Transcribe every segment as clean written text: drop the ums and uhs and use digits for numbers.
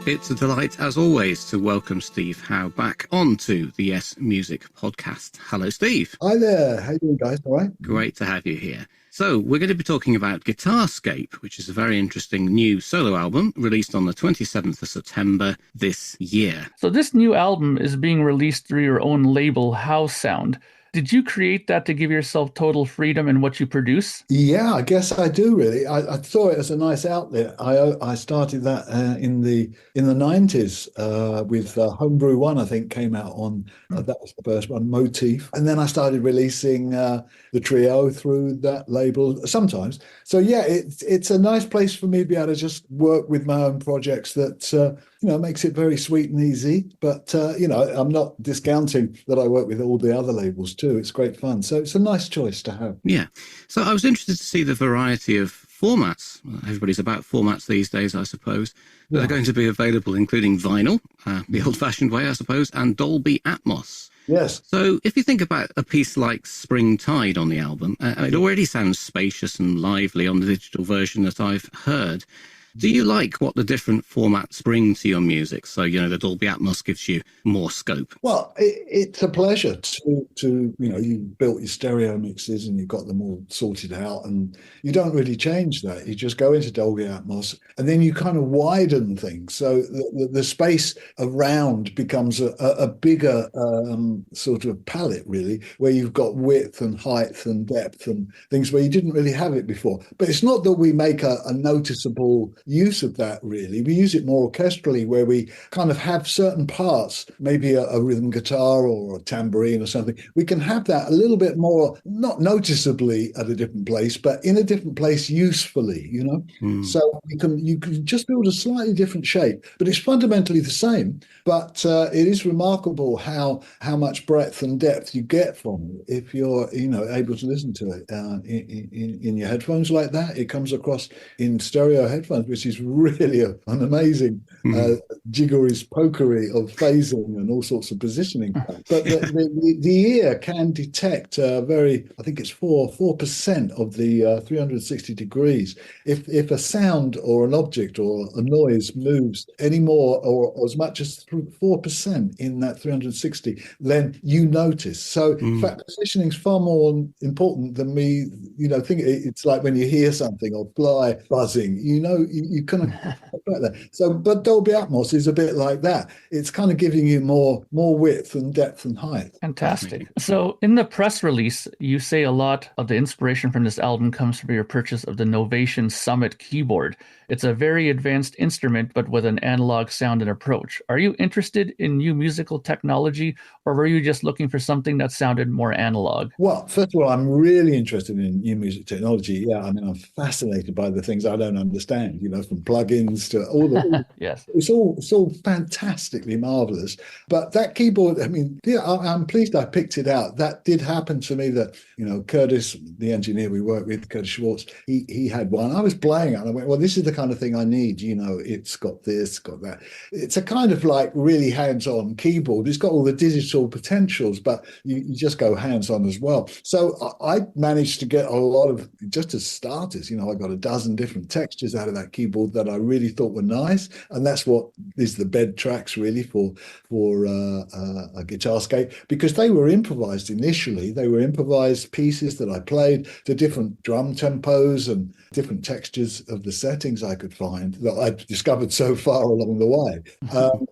It's a delight, as always, to welcome Steve Howe back onto the Yes Music podcast. Hello, Steve. Hi there. How you doing, guys? All right? Great to have you here. So we're going to be talking about Guitarscape, which is a very interesting new solo album released on the 27th of September this year. So this new album is being released through your own label, Howe Sound. Did you create that to give yourself total freedom in what you produce? Yeah, I guess I do really. I saw it as a nice outlet. I started that in the 90s with Homebrew One, I think, came out on that was the first one, Motif, and then I started releasing the trio through that label sometimes. So yeah, it's a nice place for me to be able to just work with my own projects that makes it very sweet and easy. But I'm not discounting that I work with all the other labels too. It's great fun. So it's a nice choice to have. Yeah. So I was interested to see the variety of formats. Well, everybody's about formats these days, I suppose. But they're going to be available, including vinyl, the old-fashioned way, I suppose, and Dolby Atmos. Yes. So if you think about a piece like Springtide on the album, it already sounds spacious and lively on the digital version that I've heard. Do you like what the different formats bring to your music? So, the Dolby Atmos gives you more scope. Well, it's a pleasure to you built your stereo mixes and you've got them all sorted out, and you don't really change that. You just go into Dolby Atmos and then you kind of widen things. So the space around becomes a bigger sort of palette, really, where you've got width and height and depth and things where you didn't really have it before. But it's not that we make a noticeable use of that, really. We use it more orchestrally, where we kind of have certain parts, maybe a rhythm guitar or a tambourine or something. We can have that a little bit more, not noticeably at a different place, but in a different place usefully, So you can just build a slightly different shape, but it's fundamentally the same. But it is remarkable how much breadth and depth you get from it if you're able to listen to it in your headphones like that. It comes across in stereo headphones, which is really an amazing jiggery pokery of phasing and all sorts of positioning. But the ear can detect I think it's 4% of the 360 degrees. If a sound or an object or a noise moves any more or as much as 4% in that 360, then you notice. So in fact, positioning is far more important than me, think it's like when you hear something or fly buzzing, you kind of like that. So, but Dolby Atmos is a bit like that. It's kind of giving you more width and depth and height. Fantastic. So in the press release, you say a lot of the inspiration from this album comes from your purchase of the Novation Summit keyboard. It's a very advanced instrument, but with an analog sound and approach. Are you interested in new musical technology, or were you just looking for something that sounded more analog? Well, first of all, I'm really interested in new music technology. Yeah, I mean, I'm fascinated by the things I don't understand, from plugins to all the... Yes. It's all fantastically marvelous. But that keyboard, I mean, I'm pleased I picked it out. That did happen to me that, Curtis, the engineer we work with, Curtis Schwartz, he had one. I was playing it and I went, well, this is the kind of thing I need. It's got this, got that. It's a kind of like really hands-on keyboard. It's got all the digital potentials, but you just go hands-on as well. So I managed to get a lot of, just as starters, I got a dozen different textures out of that keyboard that I really thought were nice. And that's what is the bed tracks really for a Guitarscape, because they were improvised initially. They were improvised pieces that I played to different drum tempos and different textures of the settings I could find that I've discovered so far along the way.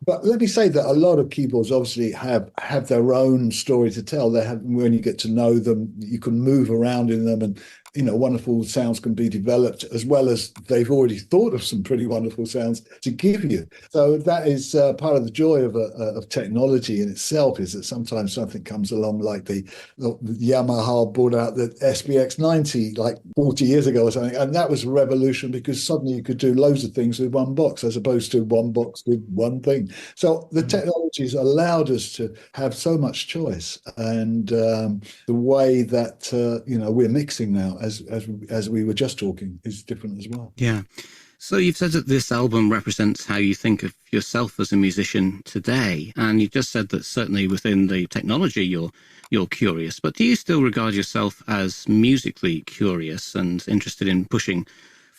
But let me say that a lot of keyboards obviously have their own story to tell. They have, when you get to know them, you can move around in them and wonderful sounds can be developed, as well as they've already thought of some pretty wonderful sounds to give you. So that is part of the joy of technology in itself, is that sometimes something comes along like the Yamaha brought out the SBX 90 like 40 years ago or something, and that was a revolution because suddenly you could do loads of things with one box as opposed to one box with one thing. So the technology has allowed us to have so much choice, and the way that we're mixing now, as we were just talking, is different as well. Yeah. So you've said that this album represents how you think of yourself as a musician today, and you've just said that certainly within the technology you're curious, but do you still regard yourself as musically curious and interested in pushing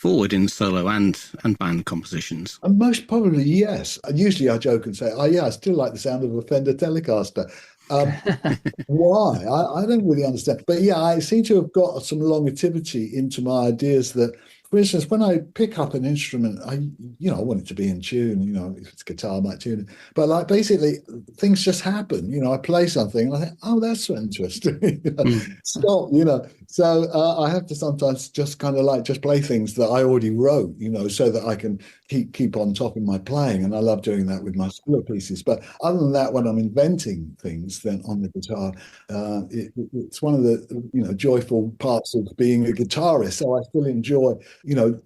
forward in solo and band compositions. And most probably, yes. And usually I joke and say, oh, yeah, I still like the sound of a Fender Telecaster. Why? I don't really understand. But yeah, I seem to have got some longevity into my ideas that, for instance, when I pick up an instrument, I want it to be in tune, if it's guitar, I might tune it. But like basically things just happen. I play something and I think, oh, that's so interesting. Stop, So I have to sometimes just kind of like just play things that I already wrote, so that I can keep on top of my playing. And I love doing that with my solo pieces. But other than that, when I'm inventing things then on the guitar, it's one of the joyful parts of being a guitarist. So I still enjoy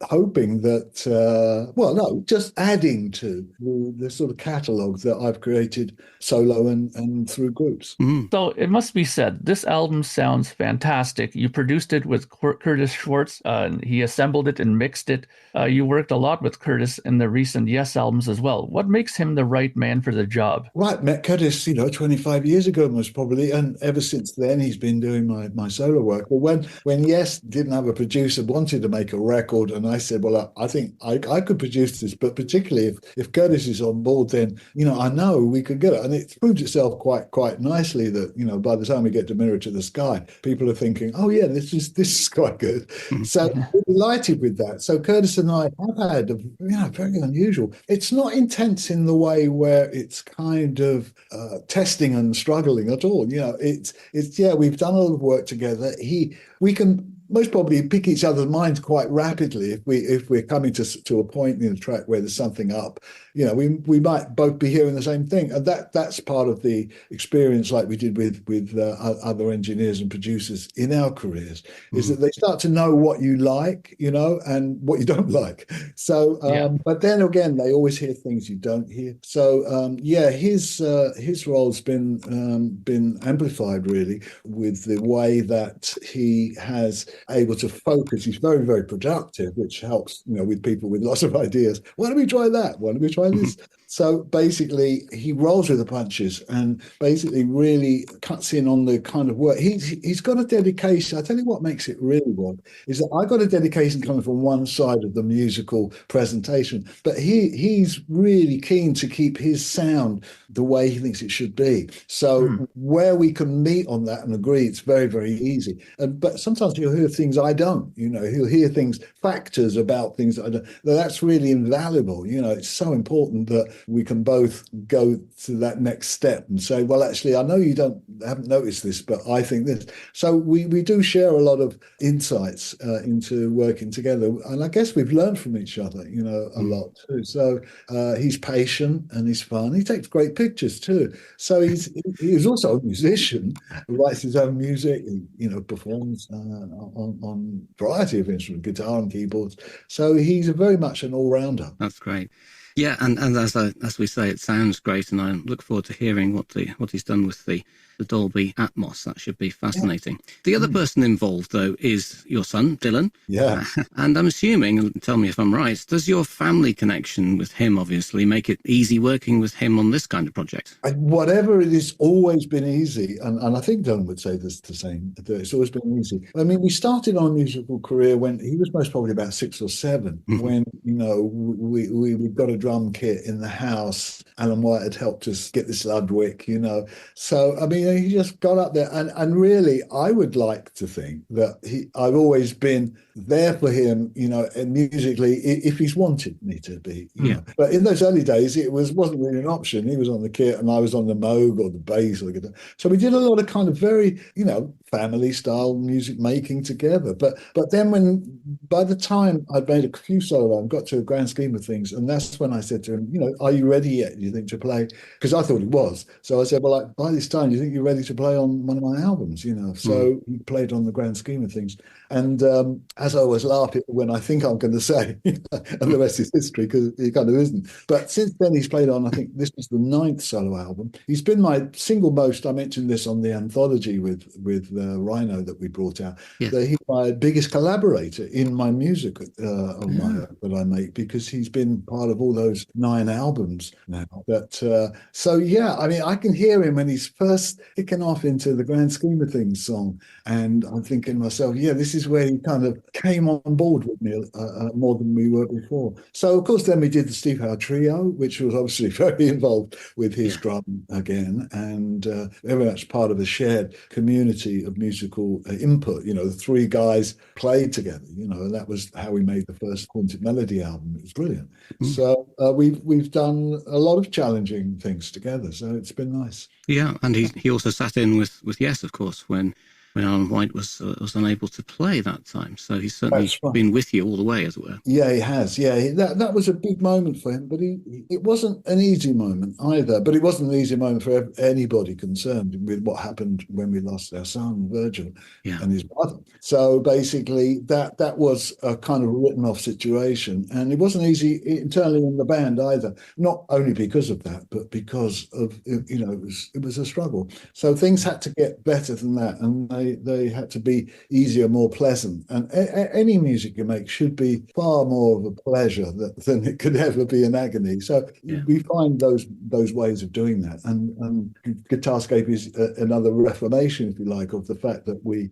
hoping that just adding to the sort of catalogue that I've created solo and through groups. So it must be said, this album sounds fantastic. You produced it with Curtis Schwartz. He assembled it and mixed it. You worked a lot with Curtis in the recent Yes albums as well. What makes him the right man for the job? Right, met Curtis, 25 years ago most probably, and ever since then he's been doing my solo work. But when Yes didn't have a producer, wanted to make a record, and I said, well, I think I could produce this, but particularly if Curtis is on board, then I know we could get it. And it proved itself quite nicely that by the time we get to Mirror to the Sky, people are thinking, oh yeah, this is quite good. So we're delighted with that. So Curtis and I have had very unusual. It's not intense in the way where it's kind of testing and struggling at all. It's we've done a lot of work together. We can most probably pick each other's minds quite rapidly if we're coming to a point in the track where there's something up. We might both be hearing the same thing, and that's part of the experience, like we did with other engineers and producers in our careers, is that they start to know what you like, and what you don't like. So, but then again, they always hear things you don't hear. So, his role's been amplified really with the way that he has able to focus. He's very, very productive, which helps, with people with lots of ideas. Why don't we try that? Why don't we try this? So basically, he rolls with the punches and basically really cuts in on the kind of work. He's got a dedication. I tell you what makes it really work is that I got a dedication coming from one side of the musical presentation, but he's really keen to keep his sound the way he thinks it should be. So where we can meet on that and agree, it's very, very easy. But sometimes he'll hear things I don't. He'll hear factors about things that I don't. That's really invaluable. It's so important that we can both go to that next step and say, well, actually, I know you haven't noticed this, but I think this. So we do share a lot of insights into working together. And I guess we've learned from each other, a lot too. So he's patient and he's fun. He takes great pictures too. So he's also a musician who writes his own music, he, performs on a variety of instruments, guitar and keyboards. So he's very much an all-rounder. That's great. Yeah, and as we say, it sounds great, and I look forward to hearing what he's done with the Dolby Atmos. That should be fascinating. Yeah. The other person involved, though, is your son, Dylan. Yeah. And I'm assuming, and tell me if I'm right, does your family connection with him obviously make it easy working with him on this kind of project? Whatever it is, always been easy. And I think Dylan would say this the same. It's always been easy. I mean, we started our musical career when he was most probably about 6 or 7, when, we got a drum kit in the house. Alan White had helped us get this Ludwig, So, I mean, he just got up there. And really, I would like to think that I've always been there for him, and musically, if he's wanted me to be. But in those early days, it wasn't really an option. He was on the kit and I was on the Moog or the bass or the guitar. So we did a lot of kind of very, family style music making together. But then by the time I'd made a few solo and got to a grand scheme of things, and that's when I said to him, are you ready yet, do you think, to play? Because I thought he was. So I said, well, by this time, do you think you're ready to play on one of my albums? So he played on the grand scheme of things. And as I always laugh when I think I'm going to say, and the rest is history, because he kind of isn't. But since then, he's played on, I think this was the 9th solo album. He's been my single most, I mentioned this on the anthology with Rhino that we brought out, that he's my biggest collaborator in my music that I make, because he's been part of all those 9 albums now. But I mean, I can hear him when he's first kicking off into the grand scheme of things song. And I'm thinking to myself, this is where he kind of came on board with me more than we were before. So, of course, then we did the Steve Howe Trio, which was obviously very involved with his drum again, and very much part of a shared community of musical input. The three guys played together, and that was how we made the first Haunted Melody album. It was brilliant. So we've done a lot of challenging things together, so it's been nice. Yeah, and he also sat in with Yes, of course, when Alan White was unable to play that time. So he's certainly been with you all the way, as it were. Yeah, he has. Yeah, that was a big moment for him, but it wasn't an easy moment either. But it wasn't an easy moment for anybody concerned with what happened when we lost our son, Virgil, and his brother. So basically, that was a kind of written off situation, and it wasn't easy internally in the band either. Not only because of that, but because of it was a struggle. So things had to get better than that, and they had to be easier, more pleasant. And any music you make should be far more of a pleasure than it could ever be an agony. So we find those ways of doing that. And Guitarscape is another reformation, if you like, of the fact that we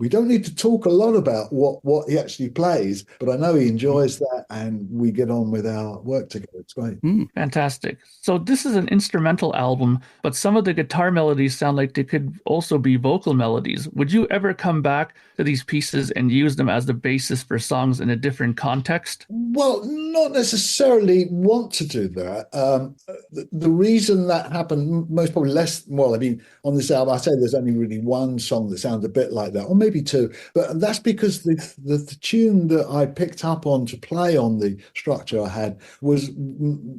don't need to talk a lot about what he actually plays, but I know he enjoys that, and we get on with our work together. It's great. Fantastic. So this is an instrumental album, but some of the guitar melodies sound like they could also be vocal melodies. Would you ever come back to these pieces and use them as the basis for songs in a different context? Well, not necessarily want to do that. The reason that happened, most probably on this album, I say there's only really one song that sounds a bit like that, or maybe two, but that's because the tune that I picked up on to play on the structure I had was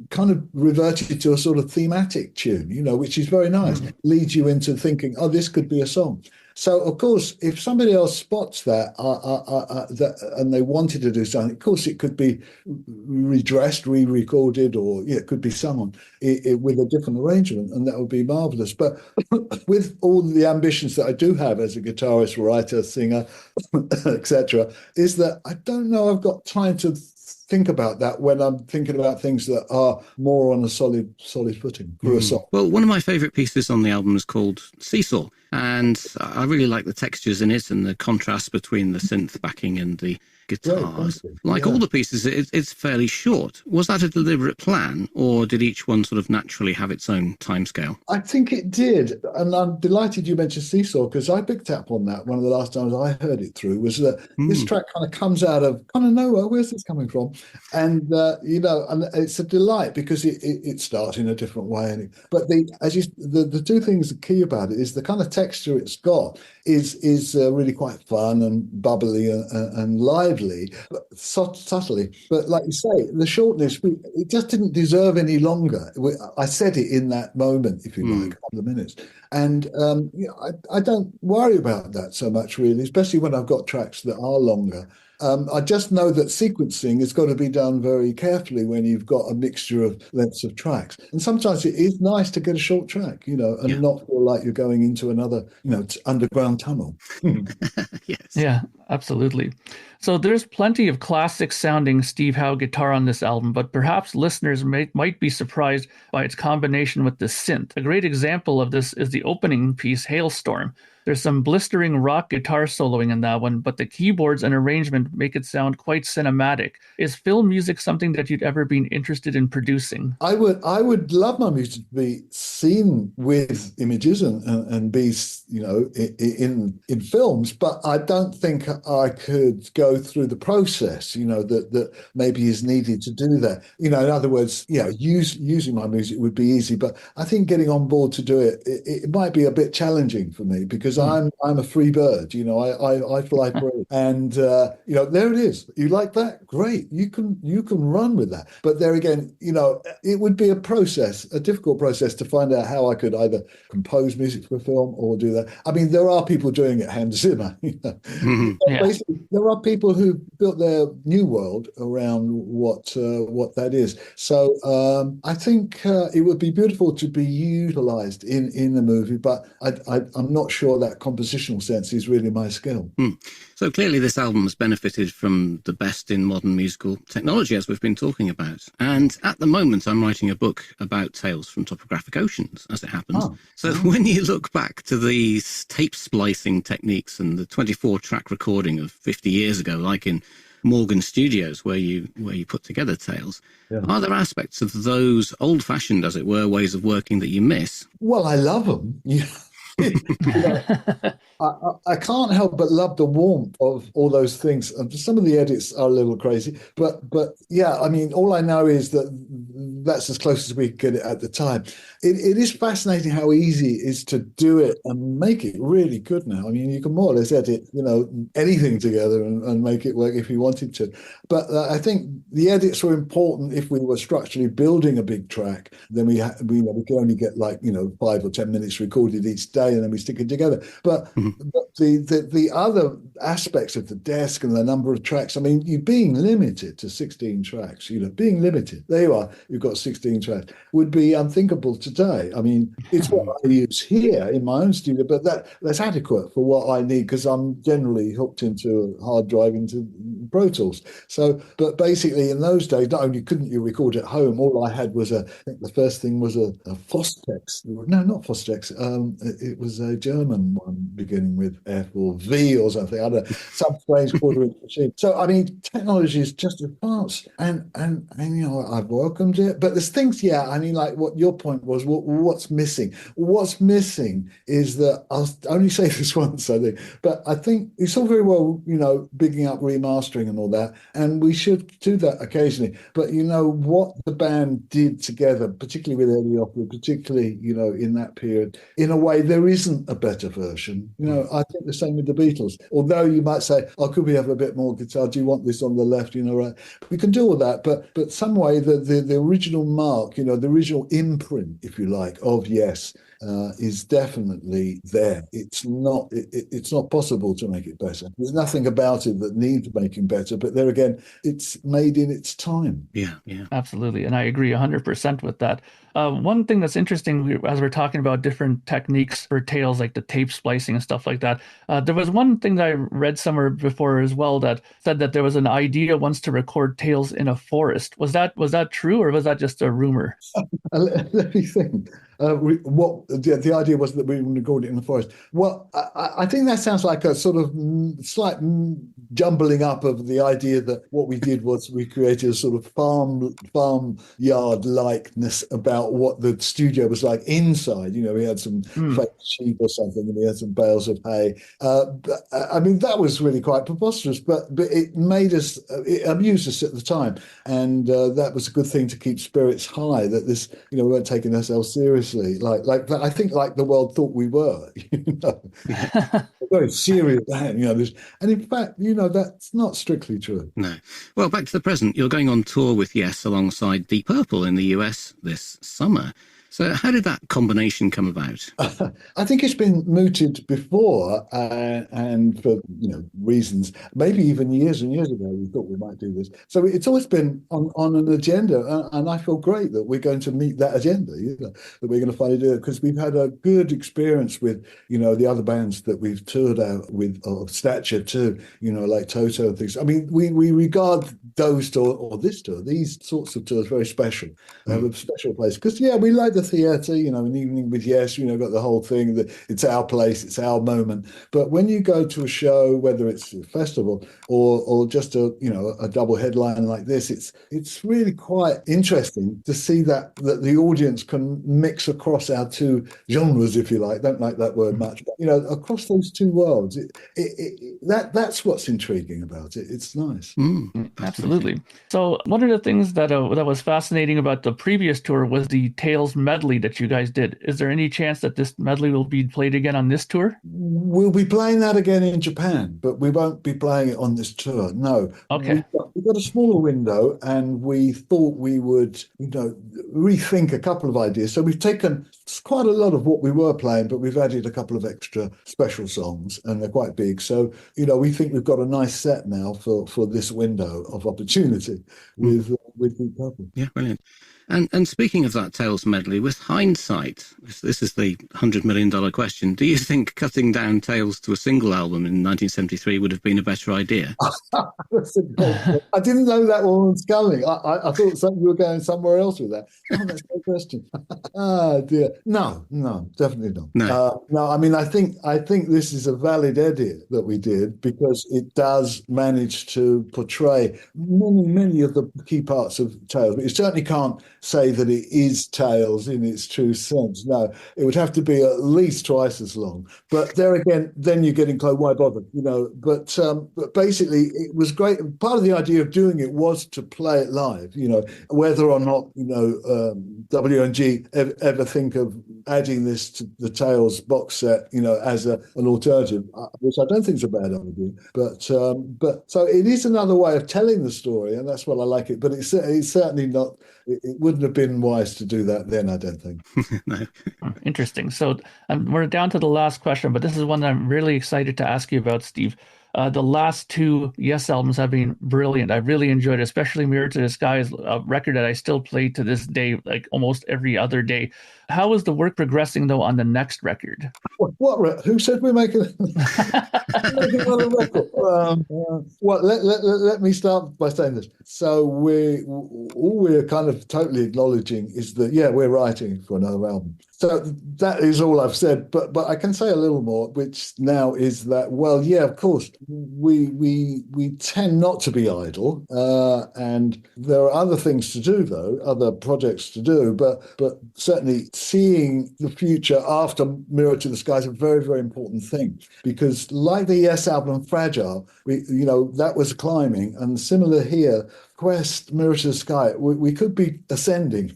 kind of reverted to a sort of thematic tune, which is very nice. Leads you into thinking, oh, this could be a song. So, of course, if somebody else spots that and they wanted to do something, of course, it could be redressed, re-recorded, or it could be sung with a different arrangement, and that would be marvelous. But with all the ambitions that I do have as a guitarist, writer, singer, etc., is that I don't know I've got time to think about that when I'm thinking about things that are more on a solid footing for a song. Well, one of my favourite pieces on the album is called Seesaw, and I really like the textures in it and the contrast between the synth backing and the guitars. All the pieces, it's fairly short. Was that a deliberate plan, or did each one sort of naturally have its own timescale? I think it did, and I'm delighted you mentioned Seesaw, because I picked up on that one of the last times I heard it through, was that this track kind of comes out of nowhere. Where's this coming from? And and it's a delight because it starts in a different way. But the two things that are key about it is the kind of texture it's got is really quite fun and bubbly and lively, but subtly. But like you say, the shortness, it just didn't deserve any longer. I said it in that moment, if you like, a couple of minutes. And I don't worry about that so much, really, especially when I've got tracks that are longer. I just know that sequencing has got to be done very carefully when you've got a mixture of lengths of tracks. And sometimes it is nice to get a short track, and not feel like you're going into another, underground tunnel. Yes. Yeah, absolutely. So there's plenty of classic sounding Steve Howe guitar on this album, but perhaps listeners might be surprised by its combination with the synth. A great example of this is the opening piece, Hailstorm. There's some blistering rock guitar soloing in that one, but the keyboards and arrangement make it sound quite cinematic. Is film music something that you'd ever been interested in producing? I would love my music to be seen with images and be, in films, but I don't think I could go through the process, that maybe is needed to do that. In other words, using my music would be easy, but I think getting on board to do it might be a bit challenging for me, because I'm a free bird, I fly free, and there it is. You like that? Great, you can run with that. But there again, it would be a difficult process to find out how I could either compose music for film or do that. I mean, there are people doing it, Hans Zimmer. Basically, there are people who built their new world around what that is. So I think it would be beautiful to be utilized in the movie, but I'm not sure that compositional sense is really my skill. So clearly this album has benefited from the best in modern musical technology, as we've been talking about. And at the moment, I'm writing a book about Tales from Topographic Oceans, as it happens. So when you look back to these tape splicing techniques and the 24-track recording of 50 years ago, like in Morgan Studios, where you put together Tales, are there aspects of those old-fashioned, as it were, ways of working that you miss? Well, I love them. I can't help but love the warmth of all those things. Some of the edits are a little crazy, but yeah, I mean, all I know is that that's as close as we could get it at the time. It is fascinating how easy it is to do it and make it really good now. I mean, you can more or less edit, anything together and make it work if you wanted to. But I think the edits were important if we were structurally building a big track. Then we could only get 5 or 10 minutes recorded each day, and then we stick it together. But the other aspects of the desk and the number of tracks, I mean, you being limited to 16 tracks, being limited, there you are, you've got 16 tracks, would be unthinkable today. I mean, it's what I use here in my own studio, but that's adequate for what I need, because I'm generally hooked into a hard drive into Pro Tools. So, but basically in those days, not only couldn't you record at home, all I had was I think the first thing was a Fostex. No, not Fostex. It was a German one beginning with F or V or something. I don't know, some strange quarter-inch machine. So, I mean, technology is just advanced, and I've welcomed it. But there's things, I mean, like what your point was, what's missing? What's missing is that, I'll only say this once, I think, but I think it's all very well, bigging up remastering and all that, and we should do that occasionally. But what the band did together, particularly with Eddie Opry, particularly, in that period, in a way, there isn't a better version. I think the same with the Beatles. Although you might say, oh, could we have a bit more guitar? Do you want this on the left? Right? We can do all that, but some way the original mark, the original imprint, if you like, of Yes, is definitely there. It's not possible to make it better. There's nothing about it that needs making better, but there again, it's made in its time. Yeah. Absolutely. And I agree 100% with that. One thing that's interesting, as we're talking about different techniques for Tales, like the tape splicing and stuff like that, there was one thing that I read somewhere before as well that said that there was an idea once to record Tales in a forest. Was that true, or was that just a rumor? Let me think. What the idea was that we would record it in the forest. Well, I think that sounds like a sort of slight jumbling up of the idea that what we did was we created a sort of farmyard likeness about what the studio was like inside. We had some fake sheep or something, and we had some bales of hay. I mean, that was really quite preposterous, but it made us, it amused us at the time, and that was a good thing to keep spirits high. That this, we weren't taking ourselves seriously. Like I think the world thought we were, very serious band, and in fact, that's not strictly true. No. Well, back to the present. You're going on tour with Yes alongside Deep Purple in the US this summer. So how did that combination come about? I think it's been mooted before, and for reasons, maybe even years and years ago, we thought we might do this. So it's always been on an agenda, and I feel great that we're going to meet that agenda, that we're going to finally do it, because we've had a good experience with, the other bands that we've toured out with of stature too, like Toto and things. I mean, we regard those tours, or this tour, these sorts of tours, very special. They have a special place, because, we like the theatre, an evening with Yes, got the whole thing that it's our place, it's our moment. But when you go to a show, whether it's a festival or just a double headline like this, it's really quite interesting to see that the audience can mix across our two genres, if you like. Don't like that word much, but across those two worlds, that's what's intriguing about it. It's nice. Absolutely. So one of the things that was fascinating about the previous tour was the Tales medley that you guys did. Is there any chance that this medley will be played again on this tour? We'll be playing that again in Japan, but we won't be playing it on this tour. No. Okay. We've got a smaller window, and we thought we would, rethink a couple of ideas. So we've taken quite a lot of what we were playing, but we've added a couple of extra special songs, and they're quite big. So, we think we've got a nice set now for this window of opportunity with Deep Purple. Yeah, brilliant. And speaking of that Tales medley, with hindsight, this is the $100 million question. Do you think cutting down Tales to a single album in 1973 would have been a better idea? That's a great question. I didn't know that one was coming. I thought you were going somewhere else with that. Oh, that's a great question. Ah, dear. No, definitely not. No. I mean, I think this is a valid edit that we did because it does manage to portray many of the key parts of Tales. But you certainly can't say that it is Tales in its true sense. No, it would have to be at least twice as long. But there again, then you're getting close. Why bother? But basically, it was great. Part of the idea of doing it was to play it live. Whether or not W&G ever think of adding this to the Tales box set, as an alternative, which I don't think is a bad idea. But so it is another way of telling the story, and that's what I like it. But it's certainly not. It wouldn't have been wise to do that then, I don't think. No. Interesting. So we're down to the last question, but this is one that I'm really excited to ask you about, Steve. The last two Yes albums have been brilliant. I really enjoyed it, especially Mirror to the Sky is a record that I still play to this day, like almost every other day. How is the work progressing, though, on the next record? Who said we're making another record? Let me start by saying this. So all we're kind of totally acknowledging is that, we're writing for another album. So that is all I've said, but I can say a little more, which now is that, of course, we tend not to be idle, and there are other things to do, though, other projects to do, but certainly seeing the future after Mirror to the Sky is a very, very important thing, because like the Yes album Fragile, that was climbing, and similar here, Quest, Mirror to the Sky, we could be ascending.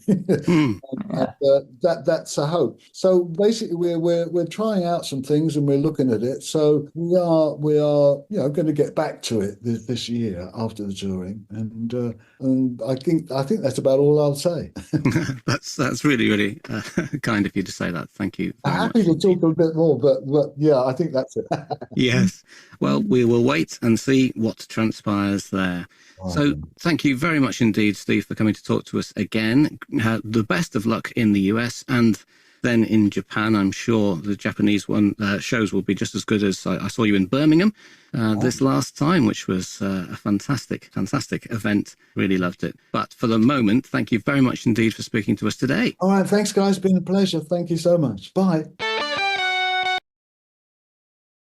That's a hope. So basically, we're trying out some things and we're looking at it. So we are going to get back to it this year after the touring, and I think that's about all I'll say. That's really, really kind of you to say that. Thank you. I'm happy to talk a bit more, but I think that's it. Yes. Well, we will wait and see what transpires there. So thank you very much indeed, Steve, for coming to talk to us again. The best of luck in the US and then in Japan. I'm sure the Japanese shows will be just as good as I saw you in Birmingham this last time, which was a fantastic event. Really loved it. But for the moment, thank you very much indeed for speaking to us today. All right. Thanks, guys. It's been a pleasure. Thank you so much. Bye.